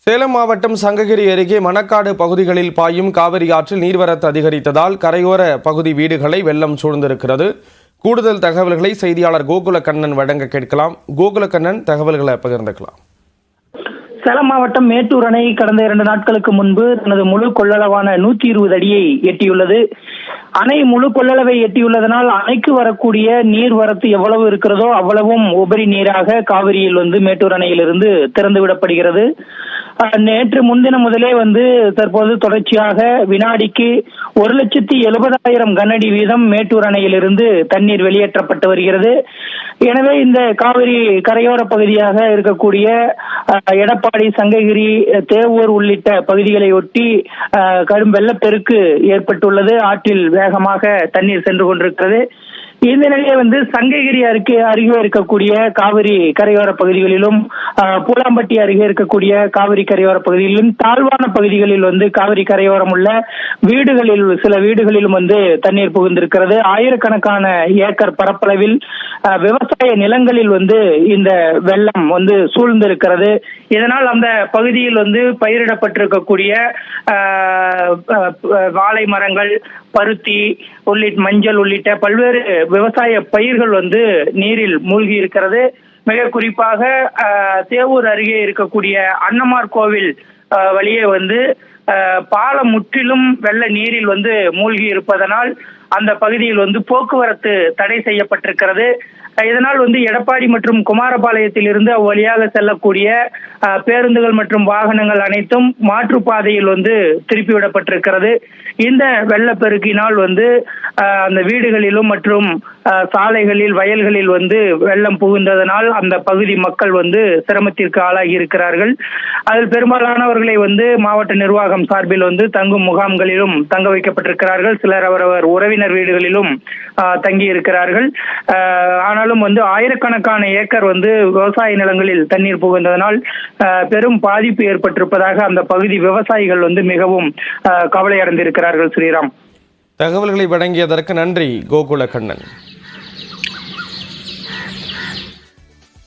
சேலம் மாவட்டம் சங்ககிரி அருகே மணக்காடு பகுதிகளில் பாயும் காவிரி ஆற்றில் நீர்வரத்து அதிகரித்ததால் கரையோர பகுதி வீடுகளை வெள்ளம் சூழ்ந்திருக்கிறது. கூடுதல் தகவல்களை செய்தியாளர் கோகுலக்கண்ணன் வழங்க கேட்கலாம். கோகுலக்கண்ணன், தகவல்களை பகிர்ந்துக்கலாம். சேலம் மாவட்டம் மேட்டூர் அணை கடந்த 2 நாட்களுக்கு முன்பு தனது முழு கொள்ளளவான 120 அடியை எட்டியுள்ளது. அணை முழு கொள்ளளவை எட்டியுள்ளதனால் அணைக்கு வரக்கூடிய நீர்வரத்து எவ்வளவு இருக்கிறதோ அவ்வளவும் உபரி நீராக காவிரியில் மேட்டூர் அணையிலிருந்து திறந்து விடப்படுகிறது. நேற்று முன்தினம் முதலே தற்போது தொடர்ச்சியாக வினாடிக்கு 1,70,000 கனஅடி வீதம் மேட்டூர் அணையிலிருந்து தண்ணீர் வெளியேற்றப்பட்டு வருகிறது. எனவே இந்த காவிரி கரையோர பகுதியாக இருக்கக்கூடிய எடப்பாடி, சங்ககிரி, தேவூர் உள்ளிட்ட பகுதிகளை ஒட்டி கடும் வெள்ளப்பெருக்கு ஏற்பட்டுள்ளது. ஆற்றில் வேகமாக தண்ணீர் சென்று கொண்டிருக்கிறது. இந்த நிலையை சங்ககிரி அருகே இருக்கக்கூடிய காவிரி கரையோர பகுதிகளிலும், பூலாம்பட்டி அருகே இருக்கக்கூடிய காவிரி கரையோர பகுதிகளிலும், தாழ்வான பகுதிகளில் காவிரி கரையோரம் உள்ள சில வீடுகளிலும் தண்ணீர் புகுந்திருக்கிறது. ஆயிரக்கணக்கான ஏக்கர் பரப்பளவில் விவசாய நிலங்களில் இந்த வெள்ளம் சூழ்ந்திருக்கிறது. இதனால் அந்த பகுதியில் பயிரிடப்பட்டிருக்கக்கூடிய வாழை மரங்கள், பருத்தி உள்ளிட்ட மஞ்சள் உள்ளிட்ட பல்வேறு விவசாய பயிர்கள் நீரில் மூழ்கி இருக்கிறது. மிக குறிப்பாக தேவூர் அருகே இருக்கக்கூடிய அன்னமார் கோவில் வழியே பாலம் முற்றிலும் வெள்ள நீரில் மூழ்கி இருப்பதனால் அந்த பகுதியில் போக்குவரத்து தடை செய்யப்பட்டிருக்கிறது. இதனால் எடப்பாடி மற்றும் குமாரபாளையத்தில் இருந்து அவ்வழியாக செல்லக்கூடிய பேருந்துகள் மற்றும் வாகனங்கள் அனைத்தும் மாற்றுப்பாதையில் திருப்பிவிடப்பட்டிருக்கிறது. இந்த வெள்ளப்பெருக்கினால் அந்த வீடுகளிலும் மற்றும் சாலைகளில், வயல்களில் வெள்ளம் புகுந்ததனால் அந்த பகுதி மக்கள் சிரமத்திற்கு ஆளாகி இருக்கிறார்கள். அதில் பெரும்பாலானவர்களை மாவட்ட நிர்வாகம் சார்பில் தங்கும் முகாம்களிலும் தங்க வைக்கப்பட்டிருக்கிறார்கள். சிலர் அவரவர் உறவினர் வீடுகளிலும் தங்கி இருக்கிறார்கள். ஆனாலும் ஆயிரக்கணக்கான ஏக்கர் விவசாய நிலங்களில் தண்ணீர் புகுந்ததனால் பெரும் பாதிப்பு ஏற்பட்டிருப்பதாக அந்த பகுதி விவசாயிகள் மிகவும் கவலை அடைந்திருக்கிறார்கள். ஸ்ரீராம், தகவல்களை வழங்கியதற்கு நன்றி கோகுலக்கண்ணன்.